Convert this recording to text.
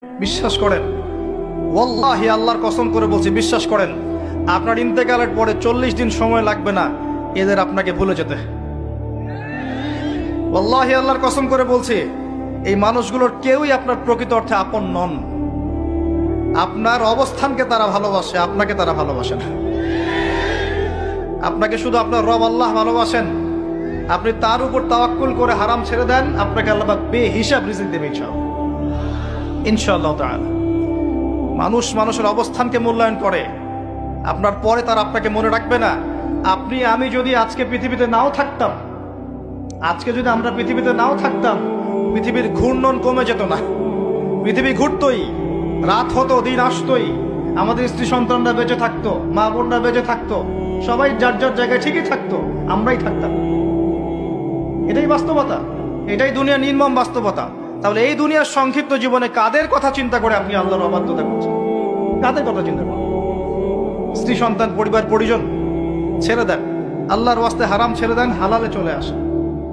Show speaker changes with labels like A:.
A: বিশ্বাস করেন, ওয়াল্লাহি আল্লাহর কসম করে বলছি, বিশ্বাস করেন, আপনার ইন্তেকালের পরে 40 দিন সময় লাগবে না এদের আপনাকে ভুলে যেতে। ওয়াল্লাহি আল্লাহর কসম করে বলছি, এই মানুষগুলোর কেউই আপনার প্রকৃত অর্থে আপন নন। আপনার অবস্থানকে তারা ভালোবাসে, আপনাকে তারা ভালোবাসে না। আপনাকে শুধু আপনার রব আল্লাহ ভালোবাসেন। আপনি তার উপর তাওয়াক্কুল করে হারাম ছেড়ে দেন, আপনাকে আল্লাহ পাক বেহিসাব রিজিক দেবে ইনশাআল্লাহ তাআলা। মানুষ মানুষের অবস্থানকে মূল্যায়ন করে, আপনার পরে তার আপনাকে মনে রাখবে না। আপনি আমি যদি আজকে পৃথিবীতে নাও থাকতাম, আজকে যদি আমরা পৃথিবীতে নাও থাকতাম, পৃথিবীর ঘূর্ণন কমে যেত না। পৃথিবী ঘুরতই, রাত হতো, দিন আসতোই, আমাদের স্ত্রী সন্তানরা বেঁচে থাকতো, মা বোনরা বেঁচে থাকতো, সবাই যার যার জায়গায় ঠিকই থাকতো, আমরাই থাকতাম। এটাই বাস্তবতা, এটাই দুনিয়ার নির্মম বাস্তবতা। তাহলে এই দুনিয়ার সংক্ষিপ্ত জীবনে কাদের কথা চিন্তা করে আপনি আল্লাহর অবাধ্যতা করছেন? কাদের কথা চিন্তা করেন? স্ত্রী সন্তান পরিবার পরিজন ছেড়ে দেন, আল্লাহর ওয়াস্তে হারাম ছেড়ে দেন, হালালে চলে আসেন।